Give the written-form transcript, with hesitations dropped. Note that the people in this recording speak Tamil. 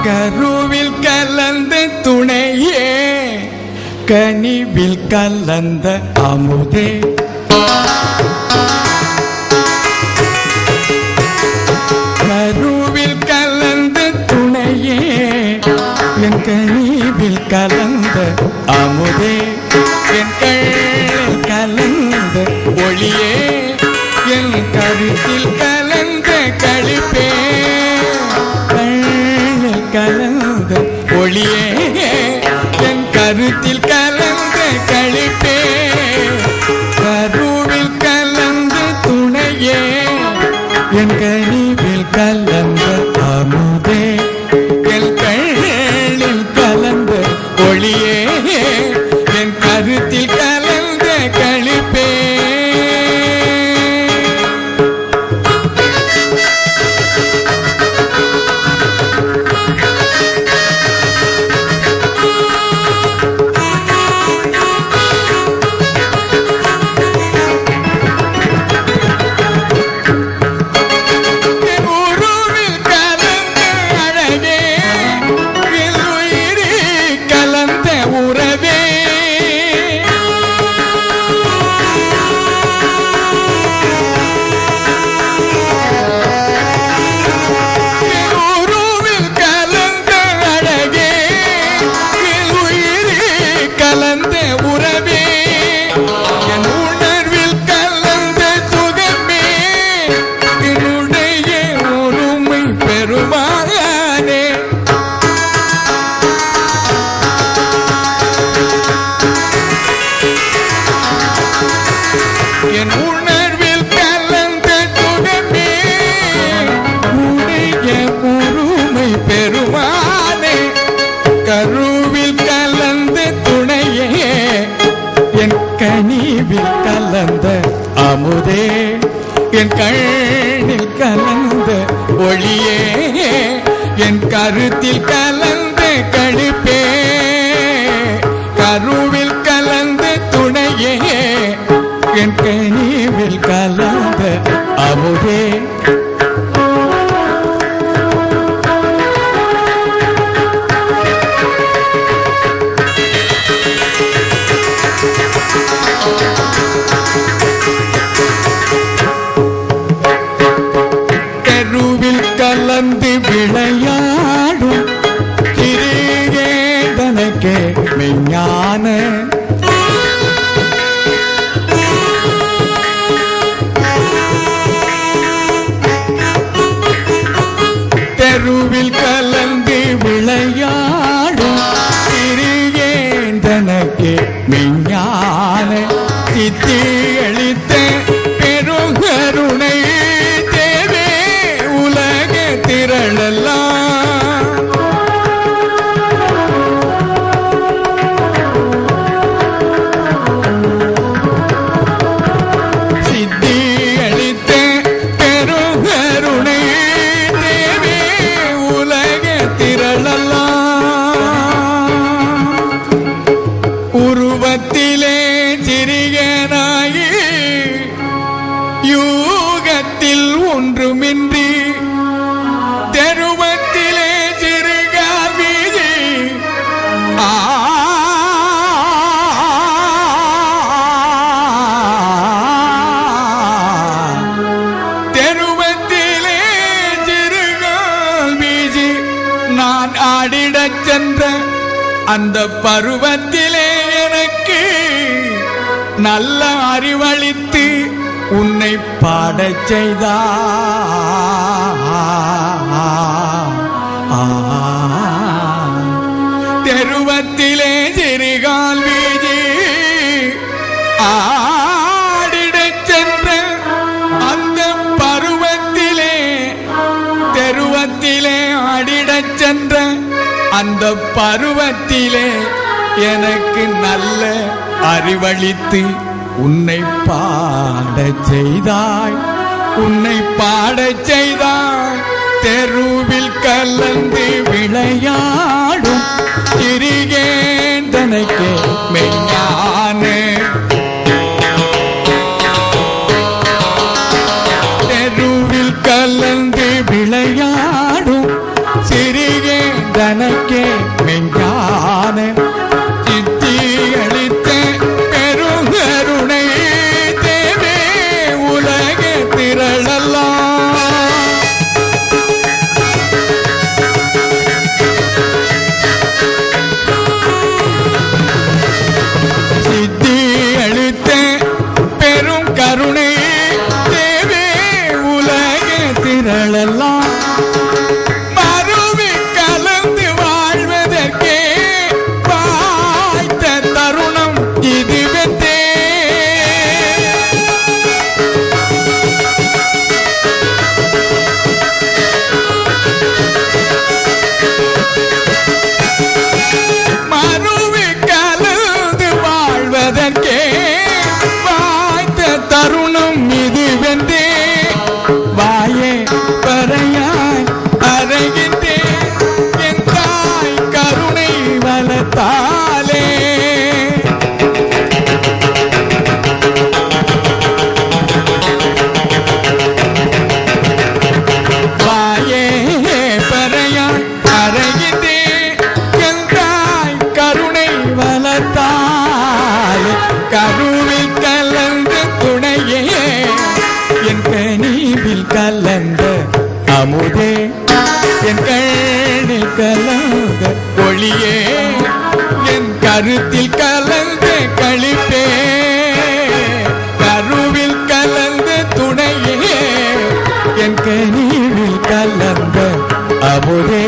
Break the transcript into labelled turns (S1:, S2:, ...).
S1: கருவில் கலந்த துணையே கனிவில் கலந்த அமுதே கருவில் கலந்த துணையே என் கனிவில் கலந்த அமுதே என் கண்ணில் கலந்த ஒளியே என் கருத்தில் கலந்த களிப்பே கண்ணில் கலந்த ஒளியே என் கருத்தில் கலந்த களிப்பே கருவில் கலந்த துணையே என் கனிவில் கலந்த அமுதே என் கண்ணில் கலந்த ஒளியே என் கருத்தில் கலந்த களிப்பே கருவில் கலந்த துணையே என் கனிவில் கலந்த அமுதே என் கண்ணில் கலந்த ஒளியே என் கருத்தில் கலந்த களிப்பே கருவில் கலந்த துணையே என் கனிவில் கலந்த அமுதே கலந்து விளையாடும் சிறியேதனக்கே மெஞ்ஞான தெருவில் கலந்து விளையாடும் சிறியேதனக்கே மெஞ்ஞான சித்தி அளித்த பெருங்கருணை சித்தி அளித்த பெருங்கருணை தேவே உலக திரளலாம் உருவத்திலே சிறியனாயி யூகத்தில் ஒன்றுமின்றி தெருவத்திலே சிறுகால் வீதி தெருவத்திலே சிறுகால் வீதி நான் ஆடிடச் சென்ற அந்த பருவத்திலே எனக்கு நல்ல அறிவளித்து உன்னை பாடச் செய்தார் தெருவத்திலே சிறுகால் வீதி ஆடிடச் சென்ற அந்த பருவத்திலே தெருவத்திலே ஆடிடச் சென்ற அந்த பருவத்திலே எனக்கு நல்ல அறிவளித்து உன்னை பாடச் செய்தாய் உன்னை பாடச் செய்தாய் தெருவில் கலந்து விளையாடும் சிறியேந்தனக்கே மெஞ்ஞான தெருவில் கலந்து விளையாடும் சிறியேந்த என் கண்ணில் கலந்த ஒளியே, என் கருத்தில் கலந்த களிப்பே, கருவில் கலந்த துணையே, என் கனிவில் கலந்த அமுதே.